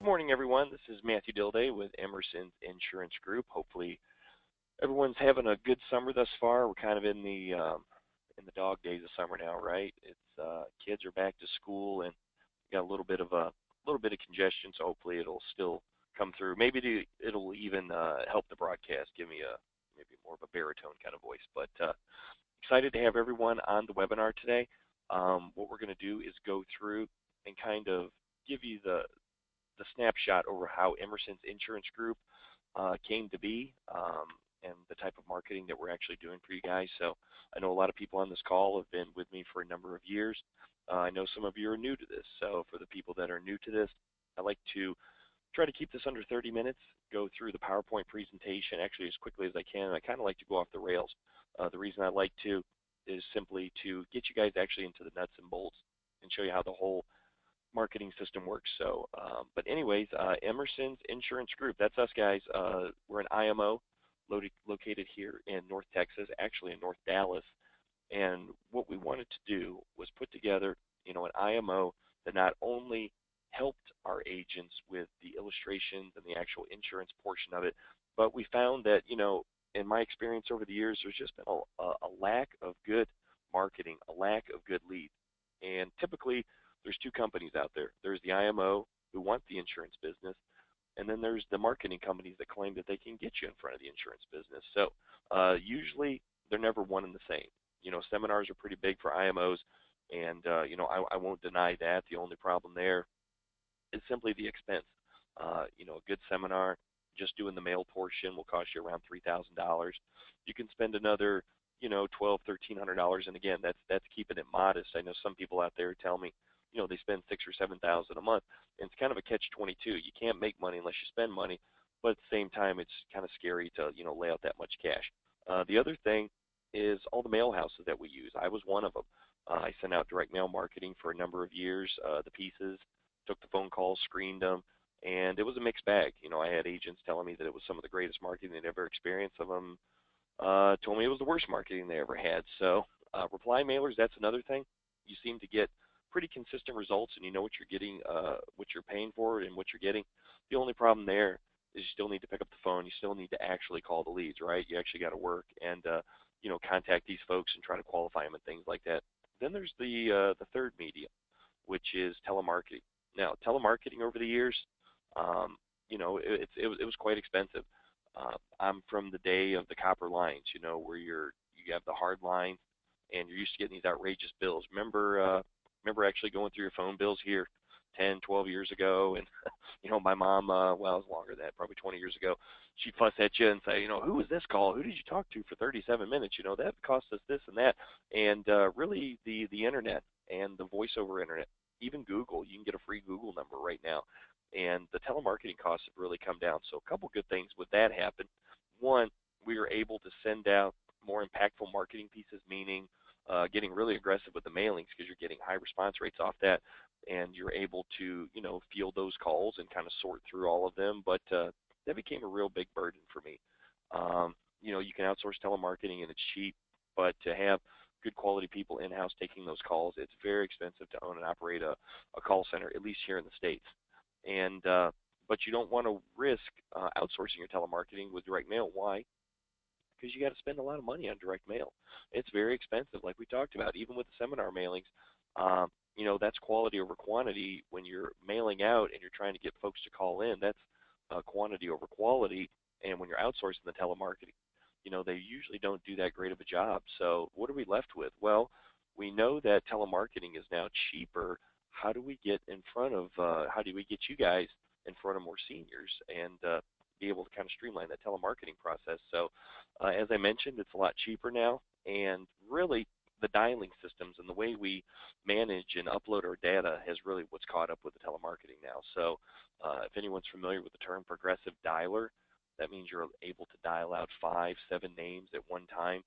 Good morning, everyone. This is Matthew Dilday with Emerson's Insurance Group. Hopefully, everyone's having a good summer thus far. We're kind of in the dog days of summer now, right? It's kids are back to school and got a little bit of congestion, so hopefully it'll still come through. Maybe it'll even help the broadcast, give me a maybe more of a baritone kind of voice. But excited to have everyone on the webinar today. What we're going to do is go through and kind of give you the snapshot over how Emerson's Insurance Group came to be, and the type of marketing that we're actually doing for you guys. So I know a lot of people on this call have been with me for a number of years. I know some of you are new to this. So for the people that are new to this, I like to try to keep this under 30 minutes, go through the PowerPoint presentation actually as quickly as I can. I kind of like to go off the rails. The reason I like to is simply to get you guys actually into the nuts and bolts and show you how the whole marketing system works. So, but anyways, Emerson's Insurance Group, that's us guys. We're an IMO located here in North Texas, actually in North Dallas. And what we wanted to do was put together, an IMO that not only helped our agents with the illustrations and the actual insurance portion of it, but we found that, in my experience over the years, there's just been a lack of good marketing, a lack of good leads. And typically, there's two companies out there. There's the IMO who want the insurance business, and then there's the marketing companies that claim that they can get you in front of the insurance business. So usually they're never one and the same. Seminars are pretty big for IMOs, and I won't deny that. The only problem there is simply the expense. A good seminar, just doing the mail portion will cost you around $3,000. You can spend another, $1,200, $1,300, and again, that's keeping it modest. I know some people out there tell me, they spend 6,000 or 7,000 a month, and it's kind of a catch-22. You can't make money unless you spend money, but at the same time, it's kind of scary to lay out that much cash. The other thing is all the mail houses that we use. I was one of them. I sent out direct mail marketing for a number of years. The pieces, took the phone calls, screened them, and it was a mixed bag. I had agents telling me that it was some of the greatest marketing they'd ever experienced. Some of them told me it was the worst marketing they ever had. So reply mailers, that's another thing. You seem to get pretty consistent results, and you know what you're getting, what you're paying for, and what you're getting. The only problem there is you still need to pick up the phone. You still need to actually call the leads, right? You actually got to work and contact these folks and try to qualify them and things like that. Then there's the third medium, which is telemarketing. Now, telemarketing over the years, it was quite expensive. I'm from the day of the copper lines, where you have the hard line, and you're used to getting these outrageous bills. Remember actually going through your phone bills here 10, 12 years ago, and my mom, well, it was longer than that, probably 20 years ago, she'd fuss at you and say, who was this call? Who did you talk to for 37 minutes? That cost us this and that. And really, the internet and the voice over internet, even Google, you can get a free Google number right now. And the telemarketing costs have really come down. So a couple good things with that happen. One, we were able to send out more impactful marketing pieces, meaning getting really aggressive with the mailings because you're getting high response rates off that, and you're able to, field those calls and kind of sort through all of them. But that became a real big burden for me. You can outsource telemarketing and it's cheap, but to have good quality people in-house taking those calls, it's very expensive to own and operate a call center, at least here in the States. And but you don't want to risk outsourcing your telemarketing with direct mail. Why? Because you got to spend a lot of money on direct mail. It's very expensive, like we talked about, even with the seminar mailings. That's quality over quantity. When you're mailing out and you're trying to get folks to call in, that's quantity over quality. And when you're outsourcing the telemarketing, they usually don't do that great of a job. So what are we left with? Well, we know that telemarketing is now cheaper. How do we get you guys in front of more seniors and be able to kind of streamline that telemarketing process? So as I mentioned, it's a lot cheaper now, and really the dialing systems and the way we manage and upload our data has really what's caught up with the telemarketing now. So if anyone's familiar with the term progressive dialer, that means you're able to dial out 5, 7 names at one time.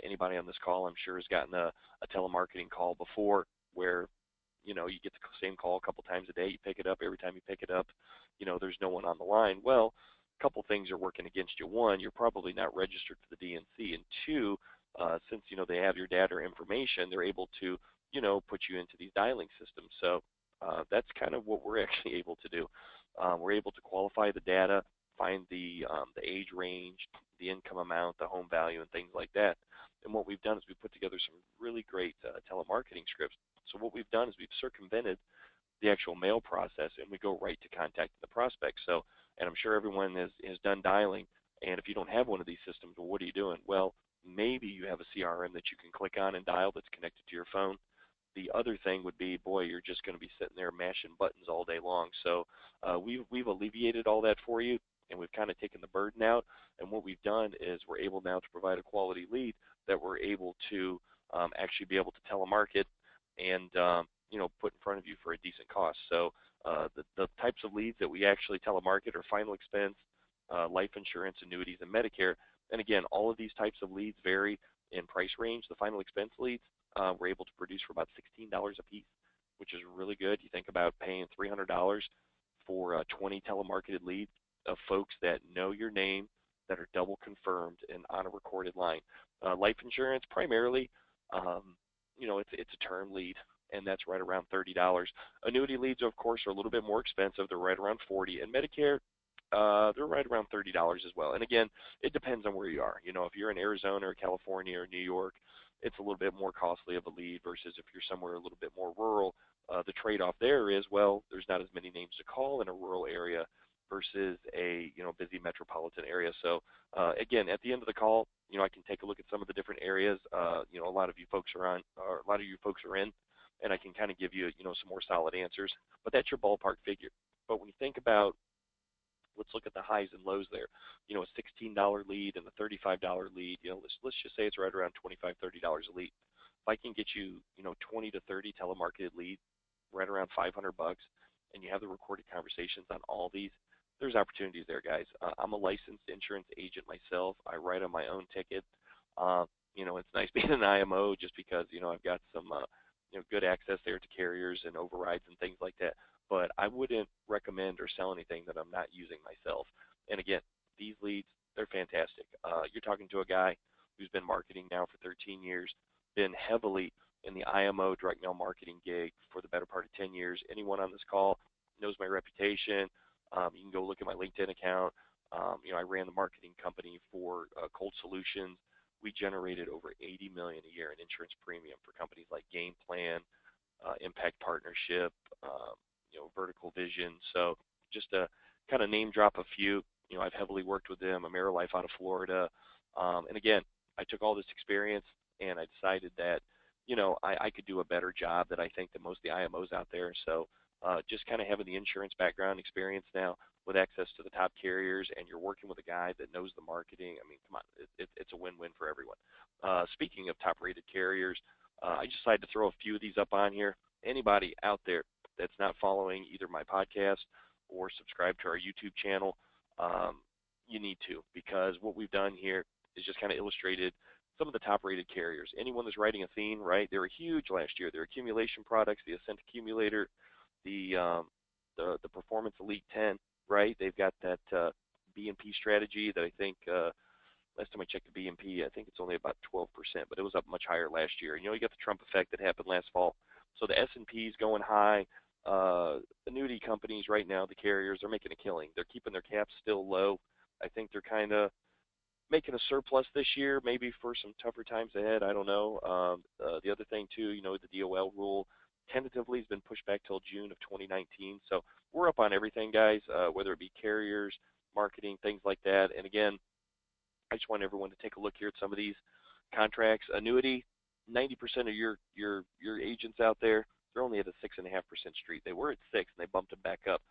Anybody on this call, I'm sure, has gotten a telemarketing call before where you get the same call a couple times a day. You pick it up. Every time you pick it up, there's no one on the line. Well, a couple things are working against you. One, you're probably not registered for the DNC, and two, since they have your data or information, they're able to put you into these dialing systems. So That's kind of what we're actually able to do. We're able to qualify the data, find the age range, the income amount, the home value, and things like that. And what we've done is we've put together some really great telemarketing scripts. So what we've done is we've circumvented the actual mail process, and we go right to contacting the prospect. So, and I'm sure everyone has done dialing, and if you don't have one of these systems, well, what are you doing? Well, maybe you have a CRM that you can click on and dial that's connected to your phone. The other thing would be, boy, you're just going to be sitting there mashing buttons all day long. So we've alleviated all that for you, and we've kind of taken the burden out. And what we've done is we're able now to provide a quality lead that we're able to actually be able to telemarket and put in front of you for a decent cost. So the types of leads that we actually telemarket are final expense, life insurance, annuities, and Medicare. And again, all of these types of leads vary in price range. The final expense leads we're able to produce for about $16 a piece, which is really good. You think about paying $300 for 20 telemarketed leads of folks that know your name, that are double confirmed and on a recorded line. Life insurance, primarily, it's a term lead, and that's right around $30. Annuity leads, of course, are a little bit more expensive. They're right around $40, and Medicare, they're right around $30 as well. And again, it depends on where you are. If you're in Arizona or California or New York, it's a little bit more costly of a lead versus if you're somewhere a little bit more rural. The trade-off there is, well, there's not as many names to call in a rural area versus a busy metropolitan area. So again, at the end of the call, I can take a look at some of the different areas. A lot of you folks are on, or a lot of you folks are in, and I can kind of give you some more solid answers. But that's your ballpark figure. But when you think about, let's look at the highs and lows there. A $16 lead and a $35 lead. Let's just say it's right around $25, $30 a lead. If I can get you 20 to 30 telemarketed leads, right around $500, and you have the recorded conversations on all these, there's opportunities there, guys. I'm a licensed insurance agent myself. I write on my own ticket. It's nice being an IMO just because I've got some good access there to carriers and overrides and things like that. But I wouldn't recommend or sell anything that I'm not using myself. And again, these leads, they're fantastic. You're talking to a guy who's been marketing now for 13 years, been heavily in the IMO direct mail marketing gig for the better part of 10 years. Anyone on this call knows my reputation. You can go look at my LinkedIn account. I ran the marketing company for Cold Solutions. We generated over $80 million a year in insurance premium for companies like Game Plan, Impact Partnership, Vertical Vision. So just to kind of name drop a few, I've heavily worked with them, AmeriLife out of Florida. And again, I took all this experience and I decided that, I could do a better job than I think that most of the IMOs out there. So just kind of having the insurance background experience now with access to the top carriers, and you're working with a guy that knows the marketing. I mean, come on, it's a win-win for everyone. Speaking of top-rated carriers, I just decided to throw a few of these up on here. Anybody out there that's not following either my podcast or subscribe to our YouTube channel, you need to, because what we've done here is just kind of illustrated some of the top-rated carriers. Anyone that's writing Athene, right? They were huge last year. Their accumulation products, the Ascent Accumulator, the Performance Elite 10, right? They've got that B&P strategy that I think last time I checked the B&P, I think it's only about 12%, but it was up much higher last year. You got the Trump effect that happened last fall. So the S&P is going high. Annuity companies right now, the carriers, they're making a killing. They're keeping their caps still low. I think they're kind of making a surplus this year, maybe for some tougher times ahead. I don't know. The other thing, too, the DOL rule tentatively has been pushed back till June of 2019. So we're up on everything, guys, whether it be carriers, marketing, things like that. And again, I just want everyone to take a look here at some of these contracts. Annuity, 90% of your agents out there, they're only at a 6.5% street. They were at 6, and they bumped them back up,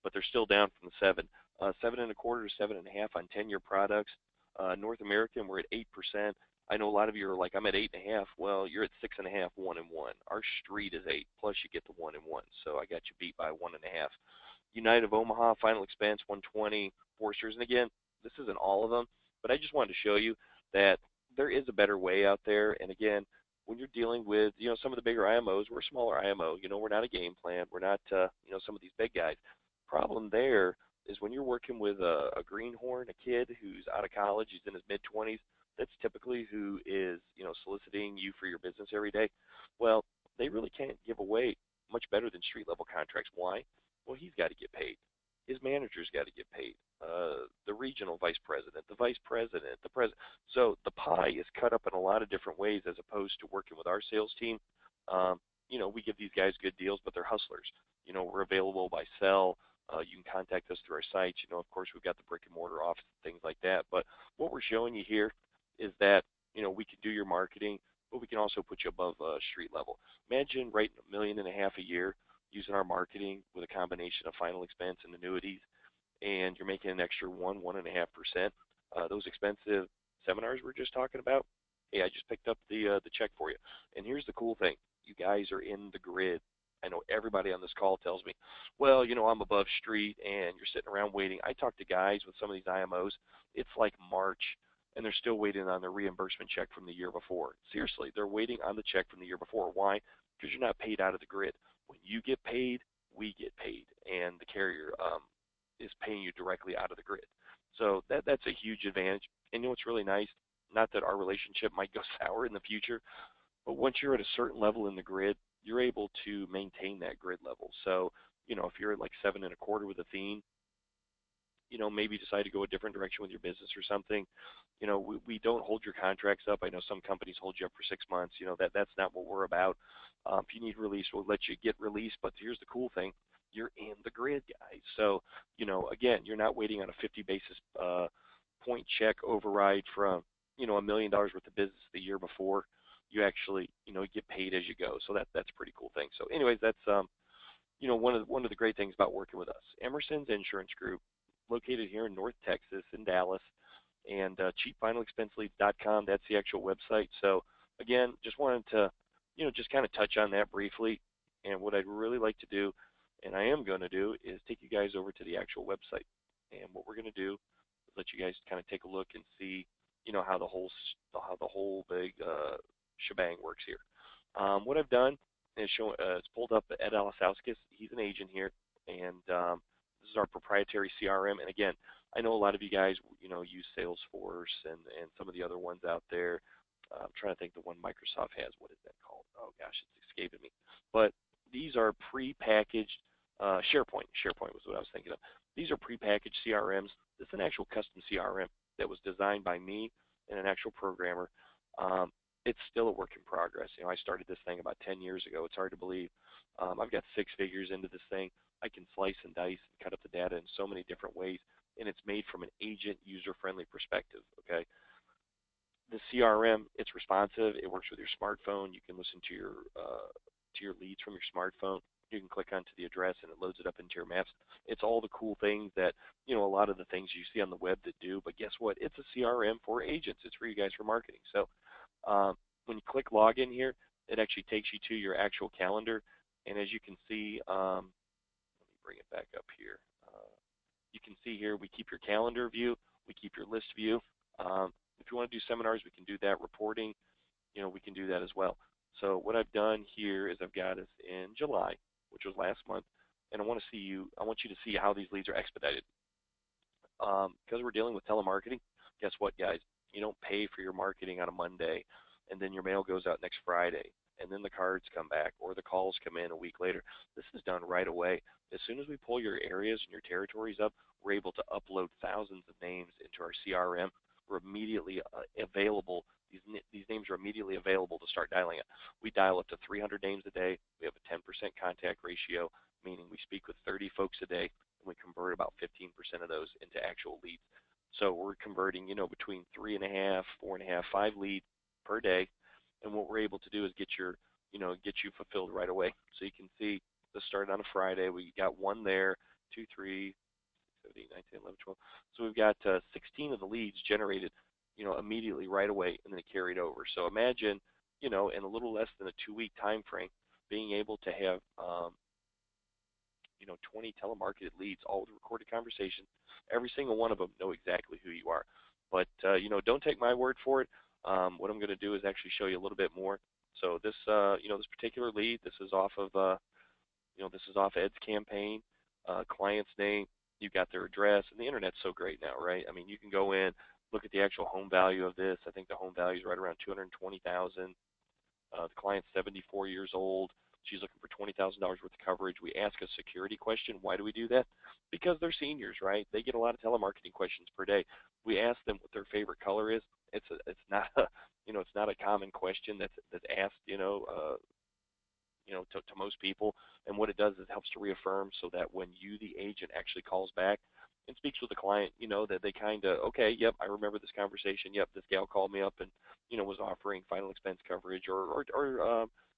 but they're still down from the 7. 7.25 to 7.5 on 10-year products. North American, we're at 8%. I know a lot of you are like, I'm at 8.5. Well, you're at 6.5, 1 and 1. Our street is 8, plus you get the 1 and 1. So I got you beat by 1.5. United of Omaha, final expense 120. Forsters, and again, this isn't all of them, but I just wanted to show you that there is a better way out there. And again, when you're dealing with some of the bigger IMOs, we're a smaller IMO. We're not a Game Plan. We're not some of these big guys. Problem there is when you're working with a greenhorn, a kid who's out of college, he's in his mid-20s. That's typically who is soliciting you for your business every day. Well, they really can't give away much better than street level contracts. Why? Well, he's got to get paid. His manager's got to get paid. The regional vice president, the vice president, the president. So the pie is cut up in a lot of different ways as opposed to working with our sales team. Um, we give these guys good deals, but they're hustlers. We're available by cell. You can contact us through our sites. Of course, we've got the brick and mortar office and things like that. But what we're showing you here is that, we can do your marketing, but we can also put you above street level. Imagine writing $1.5 million a year using our marketing with a combination of final expense and annuities, and you're making an extra 1.5%. Those expensive seminars we're just talking about, hey, I just picked up the check for you. And here's the cool thing: you guys are in the grid. I know everybody on this call tells me, well, I'm above street, and you're sitting around waiting. I talk to guys with some of these IMOs. It's like March, and they're still waiting on their reimbursement check from the year before. Seriously, they're waiting on the check from the year before. Why? Because you're not paid out of the grid. When you get paid, we get paid, and the carrier is paying you directly out of the grid. So that's a huge advantage. And what's really nice? Not that our relationship might go sour in the future, but once you're at a certain level in the grid, you're able to maintain that grid level. So, if you're at like 7.25 with Athene, maybe decide to go a different direction with your business or something. We don't hold your contracts up. I know some companies hold you up for 6 months. That's not what we're about. If you need release, we'll let you get released. But here's the cool thing: you're in the grid, guys. So, again, you're not waiting on a 50 basis point check override from, $1 million worth of business the year before. You actually, get paid as you go. So that's a pretty cool thing. So, anyways, that's one of the great things about working with us. Emerson's Insurance Group, located here in North Texas, in Dallas, and cheapfinalexpenseleads.com. That's the actual website. So, again, just wanted to, just kind of touch on that briefly. And what I'd really like to do, and I am going to do, is take you guys over to the actual website. And what we're going to do is let you guys kind of take a look and see, how the whole big shebang works here. What I've done is it's pulled up Ed Alasauskas. He's an agent here, and this is our proprietary CRM. And again, I know a lot of you guys, use Salesforce and some of the other ones out there. I'm trying to think the one Microsoft has. What is that called? Oh gosh, it's escaping me. But these are pre-packaged SharePoint. SharePoint was what I was thinking of. These are pre-packaged CRMs. This is an actual custom CRM that was designed by me and an actual programmer. It's still a work in progress. I started this thing about 10 years ago. It's hard to believe. I've got 6 figures into this thing. I can slice and dice and cut up the data in so many different ways, and it's made from an agent user-friendly perspective. Okay. The CRM, it's responsive. It works with your smartphone. You can listen to your leads from your smartphone. You can click onto the address and it loads it up into your maps. It's all the cool things that, a lot of the things you see on the web that do. But guess what? It's a CRM for agents. It's for you guys for marketing. So when you click login here, it actually takes you to your actual calendar. And as you can see, let me bring it back up here. You can see here we keep your calendar view. We keep your list view. If you want to do seminars, we can do that. Reporting, we can do that as well. So what I've done here is I've got us in July, which was last month, and I want you to see how these leads are expedited. Because we're dealing with telemarketing, guess what, guys? You don't pay for your marketing on a Monday, and then your mail goes out next Friday, and then the cards come back or the calls come in a week later. This is done right away. As soon as we pull your areas and your territories up, we're able to upload thousands of names into our CRM. We're immediately available. These names are immediately available to start dialing it. We dial up to 300 names a day. We have a 10% contact ratio, meaning we speak with 30 folks a day, and we convert about 15% of those into actual leads. So we're converting, between 3.5, 4.5, 5 leads per day. And what we're able to do is get you fulfilled right away. So you can see this started on a Friday. We got 1 there, 2, 3, 7, 8, 9, 10, 11, 12. So we've got 16 of the leads generated, immediately right away, and then it carried over. So imagine, in a little less than a 2-week time frame, being able to have 20 telemarketed leads, all with recorded conversations. Every single one of them know exactly who you are. But don't take my word for it. What I'm going to do is actually show you a little bit more. So this this particular lead, this is off of Ed's campaign, client's name. You've got their address, and the internet's so great now, right? I mean, you can go in, look at the actual home value of this. I think the home value is right around $220,000. The client's 74 years old. She's looking for $20,000 worth of coverage. We ask a security question. Why do we do that? Because they're seniors, right? They get a lot of telemarketing questions per day. We ask them what their favorite color is. It's not a it's not a common question that's asked to most people. And what it does is it helps to reaffirm so that when you, the agent, actually calls back and speaks with the client, that they kind of, okay, yep, I remember this conversation. Yep, this gal called me up and, was offering final expense coverage or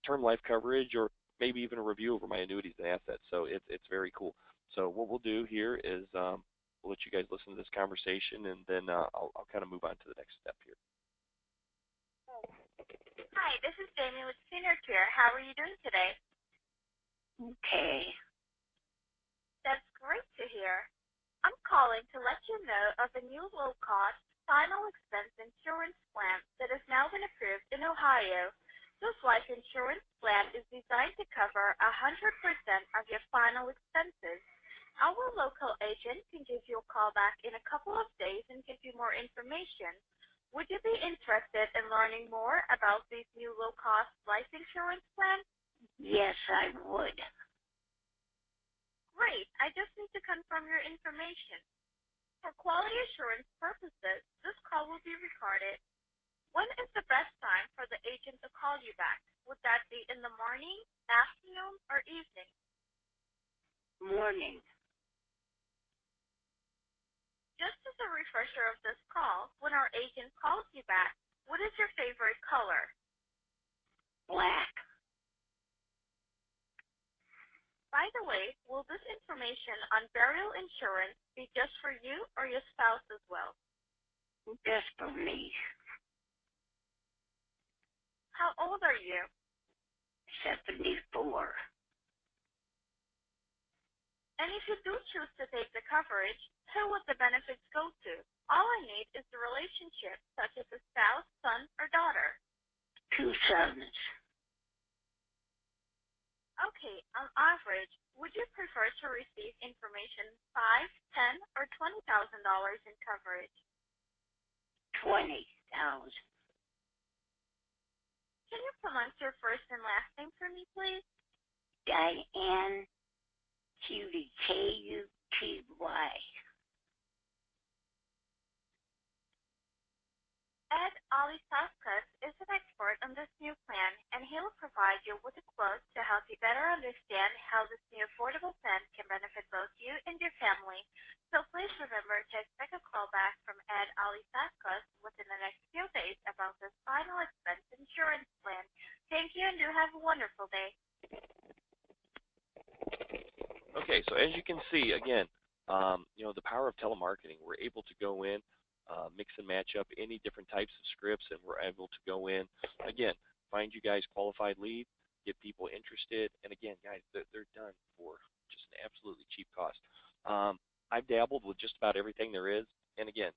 term life coverage or maybe even a review over my annuities and assets. So it's very cool. So what we'll do here is we'll let you guys listen to this conversation and then I'll kind of move on to the next step here. Hi, this is Jamie with Senior Care. How are you doing today? Okay. That's great to hear. I'm calling to let you know of a new low-cost, final expense insurance plan that has now been approved in Ohio. This life insurance plan is designed to cover 100% of your final expenses. Our local agent can give you a call back in a couple of days and give you more information. Would you be interested in learning more about these new low-cost life insurance plans? Yes, I would. Great. I just need to confirm your information. For quality assurance purposes, this call will be recorded. When is the best time for the agent to call you back? Would that be in the morning, afternoon, or evening? Morning. Just as a refresher of this call, when our agent calls you back, what is your favorite color? Black. By the way, will this information on burial insurance be just for you or your spouse as well? Just for me. How old are you? 74. And if you do choose to take the coverage, who would the benefits go to? All I need is the relationship, such as a spouse, son, or daughter. 2 sons. Okay, on average, would you prefer to receive information $5, $10, or $20,000 in coverage? $20,000. Can you pronounce your first and last name for me, please? Diane Cutie, Kuty. Ed Alisaskas is an expert on this new plan, and he'll provide you with a quote to help you better understand how this new affordable plan can benefit both you and your family. So please remember to expect a call back from Ed Alisaskas within the next few days about this final expense insurance plan. Thank you, and do have a wonderful day. Okay, so as you can see, again, the power of telemarketing. We're able to go in, mix and match up any different types of scripts, and we're able to go in, again, find you guys qualified leads, get people interested, and again, guys, they're done for just an absolutely cheap cost. I've dabbled with just about everything there is, and again,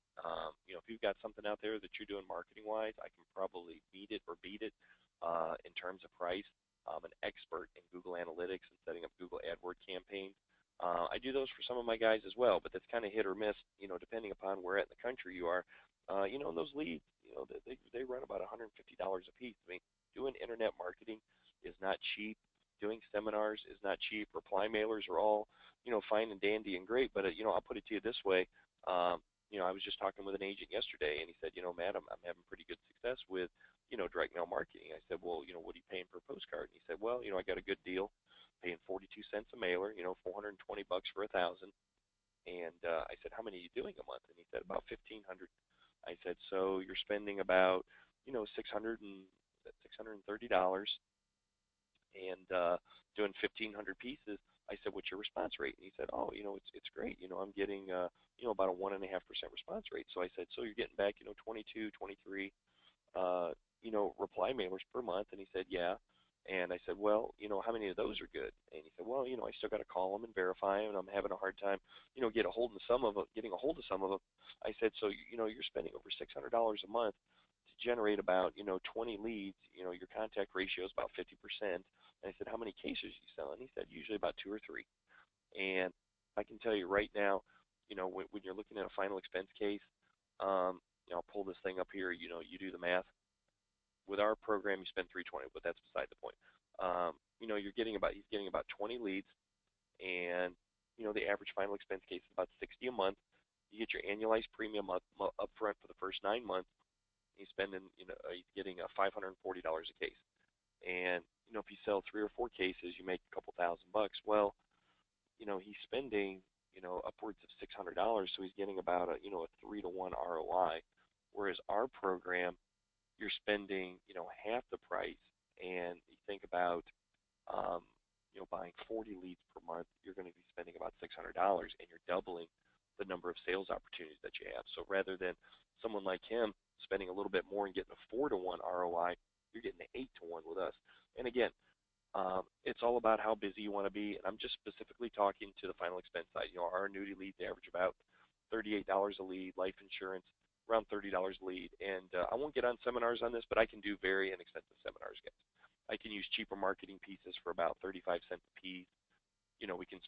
if you've got something out there that you're doing marketing-wise, I can probably beat it or beat it in terms of price. I'm an expert in Google Analytics and setting up Google AdWords campaigns. I do those for some of my guys as well, but that's kind of hit or miss, depending upon where in the country you are. And those leads, they run about $150 a piece. I mean, doing internet marketing is not cheap. Doing seminars is not cheap. Reply mailers are all, fine and dandy and great, but, I'll put it to you this way. I was just talking with an agent yesterday, and he said, Matt, I'm having pretty good success with, direct mail marketing. I said, well, what are you paying per postcard? And he said, well, I got a good deal, paying 42 cents a mailer, $420 for 1,000. And I said, how many are you doing a month? And he said, about 1,500. I said, so you're spending about, $630 and doing 1,500 pieces. I said, what's your response rate? And he said, oh, it's great. I'm getting, about a 1.5% response rate. So I said, so you're getting back, 22, 23, reply mailers per month. And he said, yeah. And I said, well, how many of those are good? And he said, well, I still got to call them and verify them, and I'm having a hard time, getting a hold of some of them. I said, so, you're spending over $600 a month to generate about, 20 leads. Your contact ratio is about 50%. And I said, how many cases you sell? And he said, usually about 2 or 3. And I can tell you right now, when you're looking at a final expense case, I'll pull this thing up here. You do the math. With our program, you spend $320, but that's beside the point. he's getting about 20 leads, and the average final expense case is about 60 a month. You get your annualized premium up front for the first 9 months. He's getting $540 a case, and if you sell 3 or 4 cases, you make a couple $1,000. Well, he's spending upwards of $600, so he's getting about a 3-to-1 ROI. Whereas our program, you're spending half the price, and you think about um, buying 40 leads per month, you're going to be spending about $600, and you're doubling the number of sales opportunities that you have. So rather than someone like him spending a little bit more and getting a 4-to-1 ROI, you're getting an 8-to-1 with us. And again, it's all about how busy you want to be. And I'm just specifically talking to the final expense side. Our annuity leads average about $38 a lead, life insurance around $30 a lead. And I won't get on seminars on this, but I can do very inexpensive seminars, guys. I can use cheaper marketing pieces for about 35 cents a piece. We can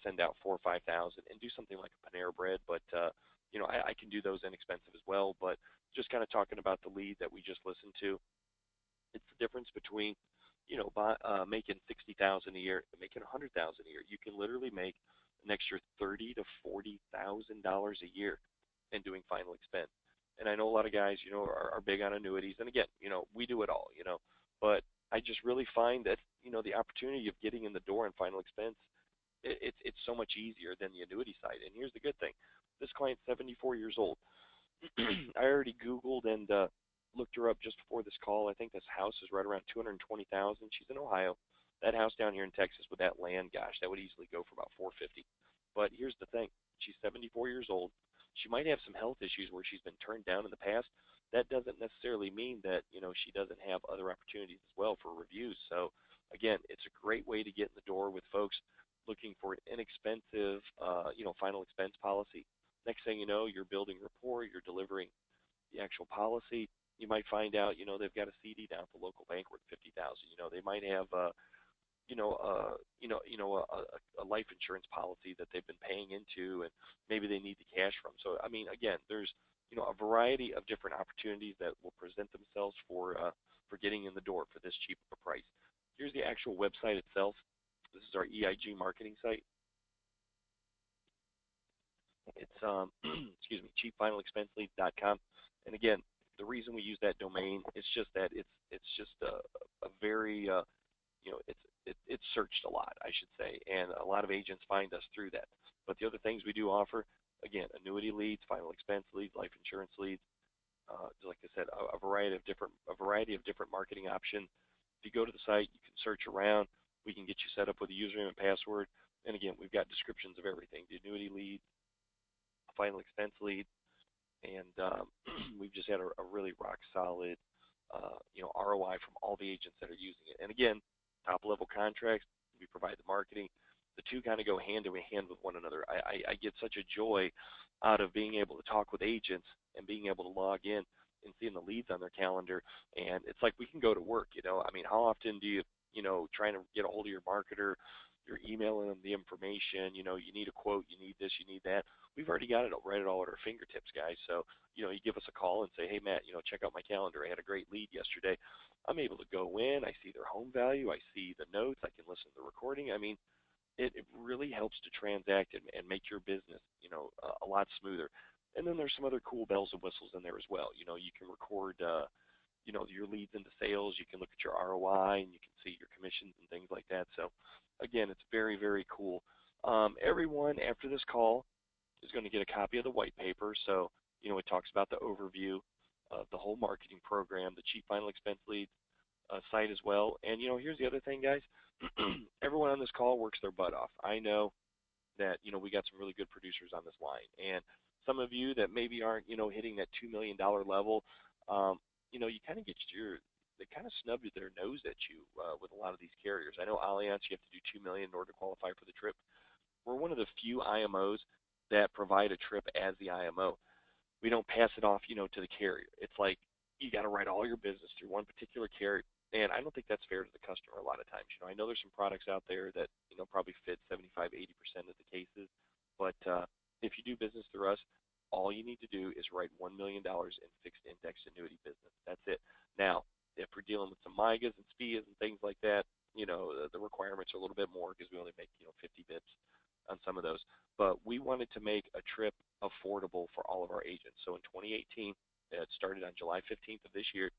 send out 4 or 5,000 and do something like a Panera Bread, but I can do those inexpensive as well. But just kind of talking about the lead that we just listened to, it's the difference between making 60,000 a year and making 100,000 a year. You can literally make an extra $30,000 to $40,000 a year in doing final expense. And I know a lot of guys, are big on annuities. And again, we do it all, but I just really find that, the opportunity of getting in the door in final expense, it's so much easier than the annuity side. And here's the good thing. This client's 74 years old. I already Googled and looked her up just before this call. I think this house is right around 220,000. She's in Ohio. That house down here in Texas with that land, gosh, that would easily go for about 450. But here's the thing. She's 74 years old. She might have some health issues where she's been turned down in the past. That doesn't necessarily mean that, she doesn't have other opportunities as well for reviews. So again, it's a great way to get in the door with folks looking for an inexpensive, final expense policy. Next thing you know, you're building rapport, you're delivering the actual policy. You might find out, they've got a CD down at the local bank worth 50,000. They might have, a life insurance policy that they've been paying into, and maybe they need the cash from. So, I mean, again, there's, a variety of different opportunities that will present themselves for getting in the door for this cheap of a price. Here's the actual website itself. This is our EIG marketing site. It's excuse me, cheapfinalexpenseleads.com. And again, the reason we use that domain is just that it's just a very it's searched a lot, I should say, and a lot of agents find us through that. But the other things we do offer, again, annuity leads, final expense leads, life insurance leads, like I said, a variety of different marketing options. If you go to the site, you can search around. We can get you set up with a username and password. And again, we've got descriptions of everything: the annuity lead, final expense lead, and we've just had a really rock solid, ROI from all the agents that are using it. And again, top level contracts, we provide the marketing. The two kind of go hand in hand with one another. I get such a joy out of being able to talk with agents and being able to log in and seeing the leads on their calendar. And it's like we can go to work, I mean, how often do you, trying to get a hold of your marketer, you're emailing them the information, you need a quote, you need this, you need that. We've already got it right at all at our fingertips, guys. So, you give us a call and say, hey, Matt, check out my calendar. I had a great lead yesterday. I'm able to go in. I see their home value. I see the notes. I can listen to the recording. I mean, it really helps to transact and make your business, a lot smoother. And then there's some other cool bells and whistles in there as well. You can record, your leads into sales. You can look at your ROI, and you can see your commissions and things like that. So, again, it's very, very cool. Everyone after this call is going to get a copy of the white paper. So, it talks about the overview of the whole marketing program, the cheap final expense leads site as well. And, here's the other thing, guys. Everyone on this call works their butt off. I know that, we got some really good producers on this line. And some of you that maybe aren't, hitting that $2 million level, you kind of they kind of snub their nose at you with a lot of these carriers. I know Allianz, you have to do $2 million in order to qualify for the trip. We're one of the few IMOs that provide a trip as the IMO. We don't pass it off, to the carrier. It's like you got to write all your business through one particular carrier. And I don't think that's fair to the customer a lot of times. I know there's some products out there that, probably fit 75, 80% of the cases. But if you do business through us, all you need to do is write $1 million in fixed index annuity business. That's it. Now, if we're dealing with some MIGAs and SPIAs and things like that, the requirements are a little bit more because we only make 50 bips on some of those. But we wanted to make a trip affordable for all of our agents. So in 2018, it started on July 15th of this year.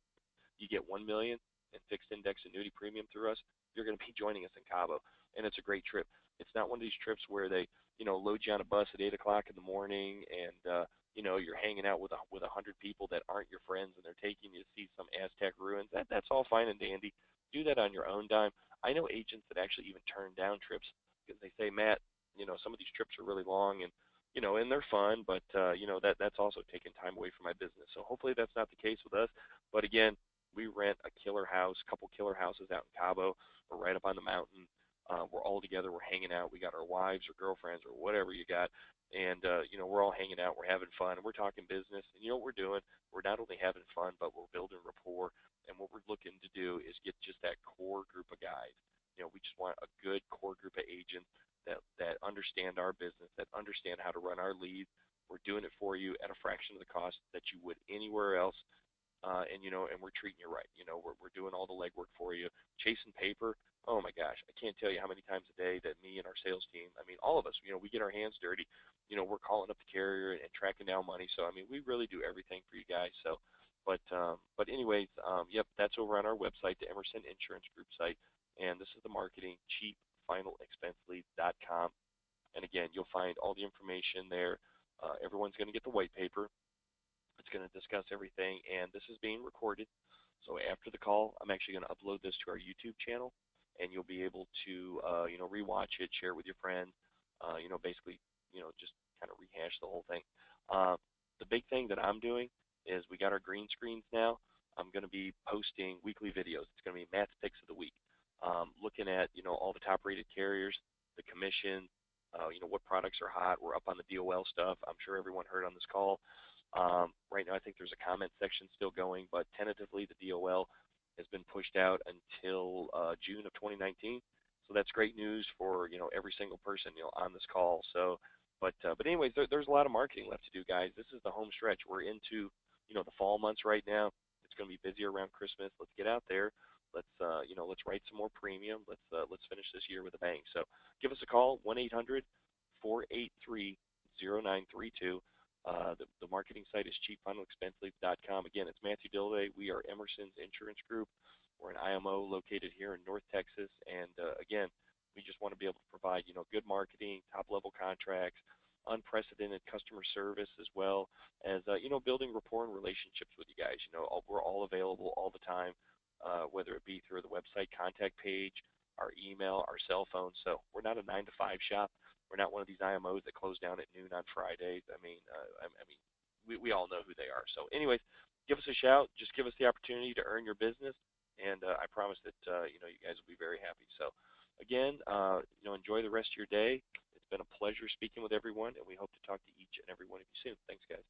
You get 1 million in fixed index annuity premium through us. You're going to be joining us in Cabo, and it's a great trip. It's not one of these trips where they load you on a bus at 8 o'clock in the morning, and you're hanging out with 100 people that aren't your friends, and they're taking you to see some Aztec ruins. That's all fine and dandy. Do that on your own dime. I know agents that actually even turn down trips because they say, Matt, some of these trips are really long, and they're fun, but that's also taking time away from my business. So hopefully that's not the case with us. But again, we rent a killer house, couple killer houses out in Cabo. We're right up on the mountain. We're all together. We're hanging out. We got our wives or girlfriends or whatever you got, and we're all hanging out. We're having fun. And we're talking business. And you know what we're doing? We're not only having fun, but we're building rapport. And what we're looking to do is get just that core group of guys. We just want a good core group of agents that understand our business, that understand how to run our leads. We're doing it for you at a fraction of the cost that you would anywhere else. And we're treating you right. We're doing all the legwork for you. Chasing paper, oh my gosh, I can't tell you how many times a day that me and our sales team, I mean, all of us, we get our hands dirty. We're calling up the carrier and tracking down money. So I mean, we really do everything for you guys. So, but anyways, yep, that's over on our website, the Emerson Insurance Group site, and this is the marketing cheapfinalexpenseleads.com. And again, you'll find all the information there. Everyone's going to get the white paper. It's going to discuss everything, and this is being recorded. So after the call, I'm actually going to upload this to our YouTube channel, and you'll be able to, rewatch it, share it with your friends, basically, just kind of rehash the whole thing. The big thing that I'm doing is we got our green screens now. I'm going to be posting weekly videos. It's going to be Matt's Picks of the Week, looking at, all the top-rated carriers, the commission, what products are hot. We're up on the DOL stuff. I'm sure everyone heard on this call. Right now, I think there's a comment section still going, but tentatively the DOL has been pushed out until June of 2019. So that's great news for every single person on this call. So, but anyways, there's a lot of marketing left to do, guys. This is the home stretch. We're into the fall months right now. It's going to be busy around Christmas. Let's get out there. Let's write some more premium. Let's finish this year with a bang. So give us a call, 1-800-483-0932. The marketing site is cheapfinalexpenseleads.com. Again, it's Matthew Dilday. We are Emerson's Insurance Group. We're an IMO located here in North Texas. And again, we just want to be able to provide, good marketing, top-level contracts, unprecedented customer service, as well as, building rapport and relationships with you guys. We're all available all the time, whether it be through the website contact page, our email, our cell phone. So we're not a 9-to-5 shop. We're not one of these IMOs that close down at noon on Fridays. We all know who they are. So anyways, give us a shout. Just give us the opportunity to earn your business, and I promise that you guys will be very happy. So again, enjoy the rest of your day. It's been a pleasure speaking with everyone, and we hope to talk to each and every one of you soon. Thanks, guys.